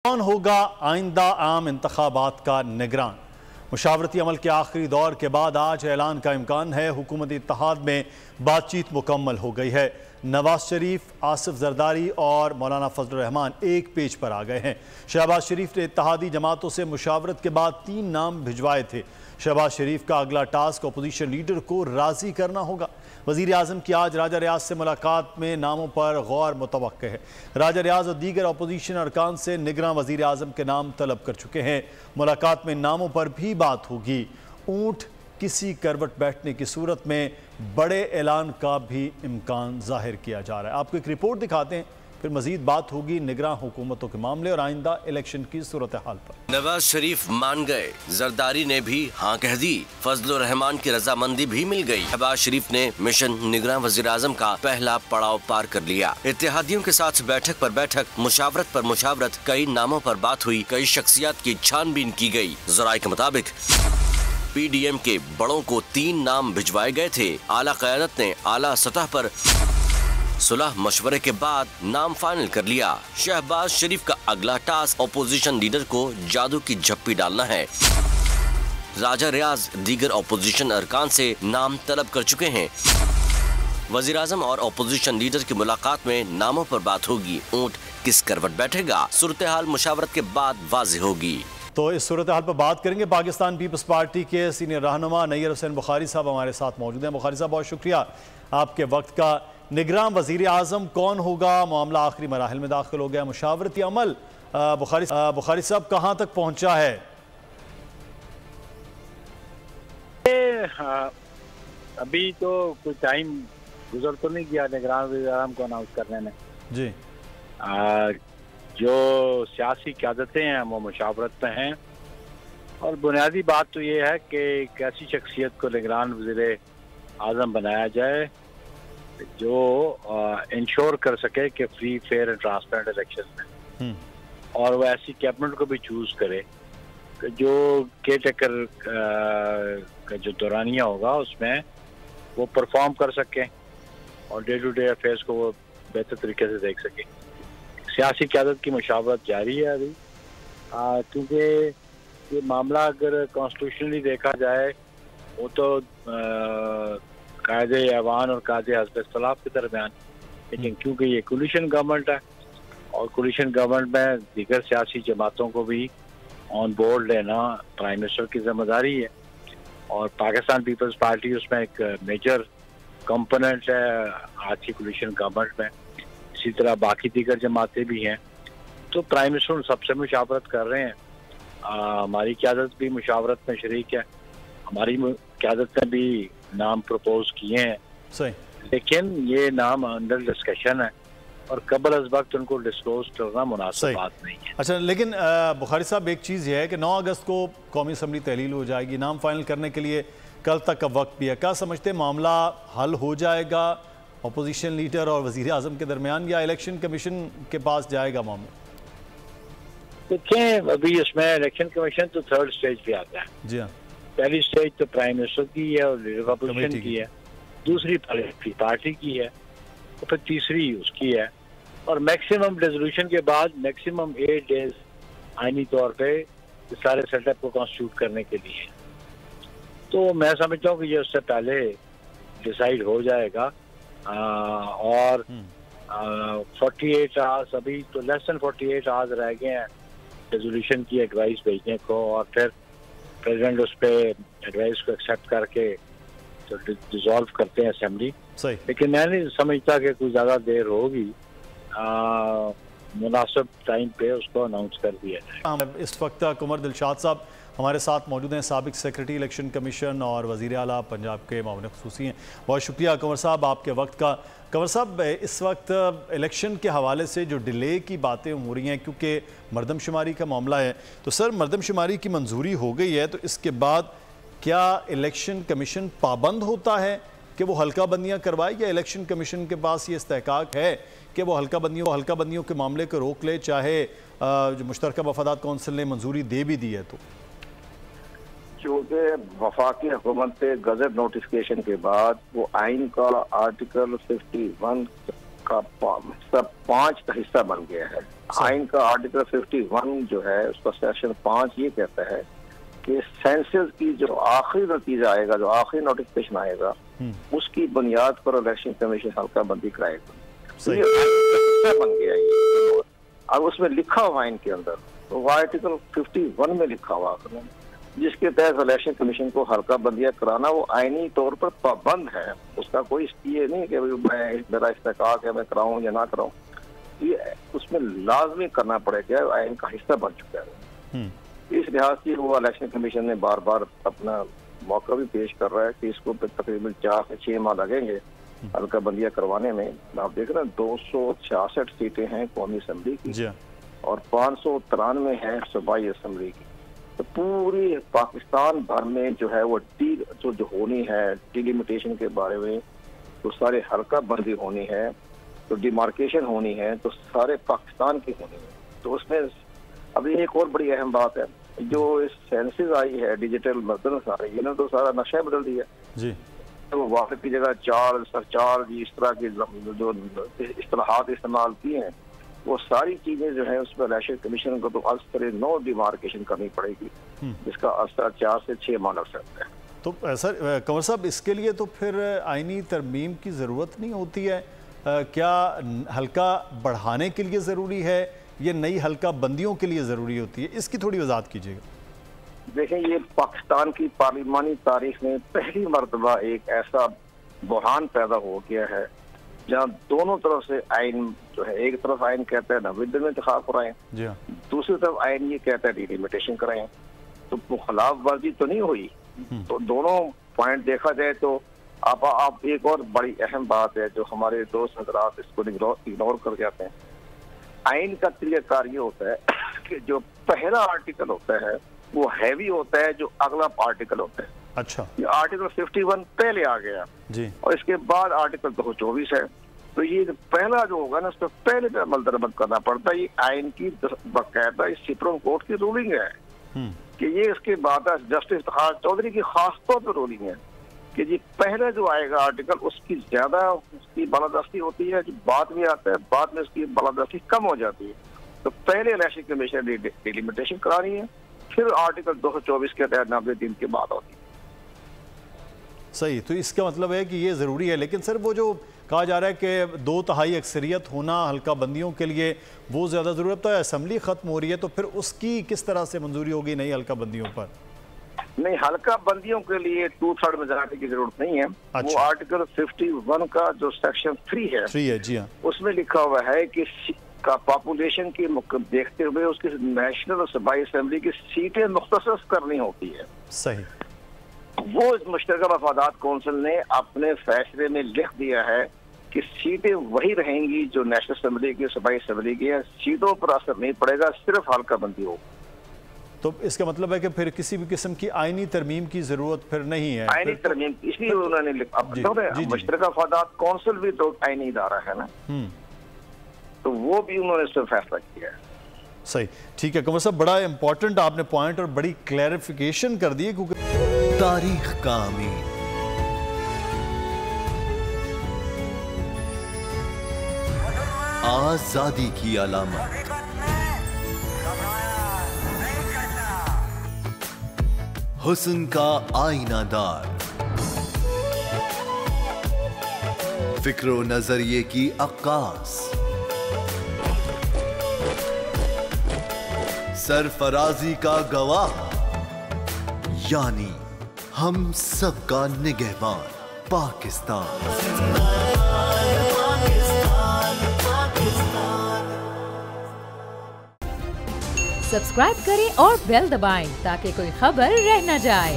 कौन होगा आइंदा आम इंतखाबात का निगरान? मुशावरती अमल के आखिरी दौर के बाद आज ऐलान का इम्कान है। हुकूमती इत्तेहाद में बातचीत मुकम्मल हो गई है। नवाज शरीफ, आसिफ जरदारी और मौलाना फजलुर रहमान एक पेज पर आ गए हैं। शहबाज शरीफ ने इत्तेहादी जमातों से मुशावरत के बाद 3 नाम भिजवाए थे। शहबाज शरीफ का अगला टास्क अपोजिशन लीडर को राजी करना होगा। वज़ीर आज़म की आज राजा रियाज से मुलाकात में नामों पर गौर मुतवक्के है। राजा रियाज और दीगर अपोजिशन अरकान से निगरान वज़ीर आज़म के नाम तलब कर चुके हैं। मुलाकात में नामों पर भी बात होगी। ऊँट किसी करवट बैठने की सूरत में बड़े ऐलान का भी इम्कान जाहिर किया जा रहा है। आपको एक रिपोर्ट दिखाते हैं, फिर मजीद बात होगी निगरान हुकूमतों के मामले और आइंदा इलेक्शन की सूरत हाल पर। नवाज शरीफ मान गए, जरदारी ने भी हाँ कह दी, फजलुर रहमान की रजामंदी भी मिल गई। शहबाज शरीफ ने मिशन निगरान वज़ीर आज़म का पहला पड़ाव पार कर लिया। इत्तेहादियों के साथ बैठक पर बैठक, मुशावरत पर मुशावरत, कई नामों पर बात हुई, कई शख्सियत की छानबीन की गई। जराये के मुताबिक PDM के बड़ों को 3 नाम भिजवाए गए थे। आला क़यादत ने आला सतह पर सुलह मशवरे के बाद नाम फाइनल कर लिया। शहबाज शरीफ का अगला टास्क अपोजिशन लीडर को जादू की झप्पी डालना है। राजा रियाज दीगर अपोजिशन अरकान से नाम तलब कर चुके हैं। वज़ीर आज़म और अपोजिशन लीडर की मुलाकात में नामों पर बात होगी। ऊँट किस करवट बैठेगा, सूरत हाल मुशावरत के बाद वाज़ेह होगी। तो इस सूरत हाल पर बात करेंगे। पाकिस्तान पीपल्स पार्टी के सीनियर रहनुमा नैयर हुसैन बुखारी साहब हमारे साथ मौजूद हैं। बुखारी साहब, बहुत शुक्रिया आपके वक्त का। निगरान वज़ीर आज़म कौन होगा? मामला आखिरी मराहिल में दाखिल हो गया। मुशावरती अमल बुखारी साहब कहाँ तक पहुँचा है? अभी तो कोई टाइम गुजर तो नहीं गया निगरान वज़ीर आज़म को अनाउंस करने में जी। जो सियासी क़यादतें हैं वो मुशावरत में हैं, और बुनियादी बात तो ये है कि एक ऐसी शख्सियत को निगरान वज़ीर आज़म बनाया जाए जो इंश्योर कर सके कि free, fair and transparent election में, और वो ऐसी कैबिनेट को भी चूज़ करे कि जो केयर टेकर का जो दौरानिया होगा उसमें वो परफॉर्म कर सकें और डे टू डे अफेयर्स को वो बेहतर तरीके से देख सकें। सियासी क़यादत की मुशावरत जारी है अभी, क्योंकि ये मामला अगर कॉन्स्टिट्यूशनली देखा जाए वो तो कायदे ऐवान और कायदे हस्ब इख्तिलाफ के दरमियान, लेकिन क्योंकि ये कोलिशन गवर्नमेंट है और कोलिशन गवर्नमेंट में दीगर सियासी जमातों को भी ऑन बोर्ड लेना प्राइम मिनिस्टर की जिम्मेदारी है, और पाकिस्तान पीपल्स पार्टी उसमें एक मेजर कंपोनेंट है आज की कोलिशन गवर्नमेंट में। इसी तरह बाकी दीगर जमातें भी हैं, तो प्राइम मिनिस्टर सबसे मुशावरत कर रहे हैं। हमारी क़यादत भी मुशावरत में शरीक है, हमारी क़यादत ने भी नाम प्रपोज किए हैं सही, लेकिन ये नाम अंडर डिस्कशन है और कबल अज वक्त उनको डिस्क्लोज करना मुनासिब बात नहीं है। अच्छा, लेकिन बुखारी साहब एक चीज़ ये है कि 9 अगस्त को कौमी असम्बली तहलील हो जाएगी, नाम फाइनल करने के लिए कल तक का वक्त भी है। क्या समझते हैं मामला हल हो जाएगा अपोजिशन लीडर और वज़ीर आज़म के दरमियान, या इलेक्शन कमीशन के पास जाएगा मामला? देखें, अभी उसमें इलेक्शन कमीशन तो 3rd स्टेज पे आता है। जी हाँ, पहली स्टेज तो प्राइम मिनिस्टर की है और लीडर अपोजिशन की है, दूसरी पार्टी की है, और फिर तीसरी उसकी है, और मैक्सिमम रेजोल्यूशन के बाद मैक्सिमम 8 डेज आईनी तौर पे सारे सेटअप को कॉन्स्टिट्यूट करने के लिए। तो मैं समझता हूँ कि ये उससे पहले डिसाइड हो जाएगा, और 48 आवर्स, अभी तो लेस देन 48 आवर्स रह गए हैं रेजोल्यूशन की एडवाइस भेजने को, और फिर प्रेसिडेंट उस पर एडवाइस को एक्सेप्ट करके तो डिसॉल्व करते हैं असेंबली। सही, लेकिन मैं नहीं समझता कि कुछ ज़्यादा देर होगी, मुनासिब टाइम पे उसको अनाउंस कर दिया जाए। इस वक्त कुंवर दिलशाद साहब हमारे साथ मौजूद हैं, साबिक सेक्रेटरी इलेक्शन कमीशन और वज़ीर आला पंजाब के मामले ख़ुसूसी हैं। बहुत शुक्रिया कंवर साहब आपके वक्त का। कंवर साहब, इस वक्त इलेक्शन के हवाले से जो डिले की बातें हो रही हैं, क्योंकि मरदमशुमारी का मामला है, तो सर मरदमशुमारी की मंजूरी हो गई है, तो इसके बाद क्या इलेक्शन कमीशन पाबंद होता है कि वो हल्का बंदियाँ करवाए, या इलेक्शन कमीशन के पास ये इस्तेहकाक है कि वो हल्का बंदियों के मामले को रोक ले, चाहे जो मुश्तरका वफादात कौंसिल ने मंजूरी दे भी दी है? तो चूँकि वफाकी हुकूमत से गजट नोटिफिकेशन के बाद वो आइन का आर्टिकल 51 का सब 5 का हिस्सा बन गया है। आइन का आर्टिकल 51 जो है उसका सेक्शन 5 ये कहता है कि सेंसस की जो आखिरी नतीजा आएगा, जो आखिरी नोटिफिकेशन आएगा, उसकी बुनियाद पर इलेक्शन कमीशन हल्का बंदी कराएगा। तो ये हिस्सा बन गया है। अब उसमें लिखा हुआ आइन के अंदर, तो आर्टिकल 51 में लिखा हुआ जिसके तहत इलेक्शन कमीशन को हल्का बंदियां कराना वो आईनी तौर पर पाबंद है। उसका कोई ये नहीं कि मैं मेरा इस्तेकाक है मैं कराऊं या ना कराऊं, ये उसमें लाजमी करना पड़ेगा, आइन का हिस्सा बन चुका है। इस लिहाज से वो इलेक्शन कमीशन ने बार बार अपना मौका भी पेश कर रहा है कि इसको तकरीबन 4 से 6 माह लगेंगे हल्का बंदियां करवाने में। आप देख रहे हैं 266 सीटें हैं कौमी असम्बली की और 593 है सूबाई असम्बली की। तो पूरी पाकिस्तान भर में जो है वो जो होनी है डिलिमिटेशन के बारे में, तो सारे हल्का बंदी होनी है, तो डिमार्केशन होनी है, तो सारे पाकिस्तान की होनी है। तो उसमें अभी एक और बड़ी अहम बात है, जो इस सेंसस आई है डिजिटल मदन सारे, इन्होंने तो सारा नशा बदल दिया जी। तो वाक़ की जगह चार्ज सरचार्ज इस तरह की जो इस्तेलाहात इस्तेमाल किए हैं, वो सारी चीजें जो है उसमें इलेक्शन कमीशन को तो आज तरह नो डिमार्केशन करनी पड़ेगी, जिसका असर 4 से 6 माह लग सकता है। तो सर कंवर साहब, इसके लिए तो फिर आईनी तरमीम की ज़रूरत नहीं होती है क्या? हल्का बढ़ाने के लिए ज़रूरी है या नई हल्का बंदियों के लिए ज़रूरी होती है? इसकी थोड़ी वजाहत कीजिएगा। देखें, ये पाकिस्तान की पार्लिमानी तारीख में पहली मरतबा एक ऐसा बुहान पैदा हो गया है जहाँ दोनों तरफ से आइन जो है, एक तरफ आइन कहता है नवीद में इंतखाब कराएं, दूसरी तरफ आइन ये कहता है डिलिमिटेशन कराएं। तो खिलाफ वर्जी तो नहीं हुई। तो दोनों पॉइंट देखा जाए तो आप एक और बड़ी अहम बात है जो हमारे दोस्त हजरात इसको इग्नोर कर जाते हैं। आइन का तरीकाकार ये होता है कि जो पहला आर्टिकल होता है वो हैवी होता है, जो अगला आर्टिकल होता है। अच्छा, ये आर्टिकल 51 पहले आ गया जी, और इसके बाद आर्टिकल 224 है। तो ये पहला जो होगा ना, उस पर पहले पे अमल दरमद करना पड़ता है। ये आइन की बाकायदा सुप्रीम कोर्ट की रूलिंग है कि ये इसके बाद जस्टिस इफ्तिखार चौधरी की खास तौर पर रूलिंग है कि जी पहले जो आएगा आर्टिकल उसकी ज्यादा उसकी बालादस्ती होती है, जो बाद में आता है बाद में उसकी बालादस्ती कम हो जाती है। तो पहले इलेक्शन कमीशन ने डिलिमिटेशन करानी है, फिर आर्टिकल 224 के तहत 90 दिन के बाद होती है। सही, तो इसका मतलब है कि ये ज़रूरी है। लेकिन सर वो जो कहा जा रहा है कि 2/3 अक्सरियत होना हल्का बंदियों के लिए वो ज़्यादा ज़रूरत है, असम्बली ख़त्म हो रही है, तो फिर उसकी किस तरह से मंजूरी होगी नई हल्का बंदियों पर? नहीं, हल्का बंदियों के लिए 2/3 मेजॉरिटी की जरूरत नहीं है। अच्छा। वो आर्टिकल 51 का जो सेक्शन 3 है जी हाँ, उसमें लिखा हुआ है कि का पॉपुलेशन की देखते हुए उसकी नेशनल और सूबाई असेंबली की सीटें मुख्तसस करनी होती है। सही, वो मुश्तरका मफादात कौंसिल ने अपने फैसले में लिख दिया है कि सीटें वही रहेंगी जो नेशनल असेंबली की सूबाई असेंबली की है, सीटों पर असर नहीं पड़ेगा, सिर्फ हल्का बंदी हो। तो इसका मतलब है कि फिर किसी भी किस्म की आईनी तरमीम की जरूरत फिर नहीं है। आईनी तरमीम इसलिए उन्होंने मुश्तरका मफादात कौंसिल भी तो आईनी इदारा है ना, तो वो भी उन्होंने इस पर फैसला किया है। सही, ठीक है कंवर साहब, बड़ा इंपॉर्टेंट आपने पॉइंट और बड़ी क्लैरिफिकेशन कर दी, क्योंकि तारीख का अमीन आजादी की अलामत, हुस्न का आईनादार, फिक्रो नजरिए की अक्कास, सरफराजी का गवाह, यानी हम सबका निगहबान पाकिस्तान। सब्सक्राइब करें और बेल दबाएं ताकि कोई खबर रह न जाए।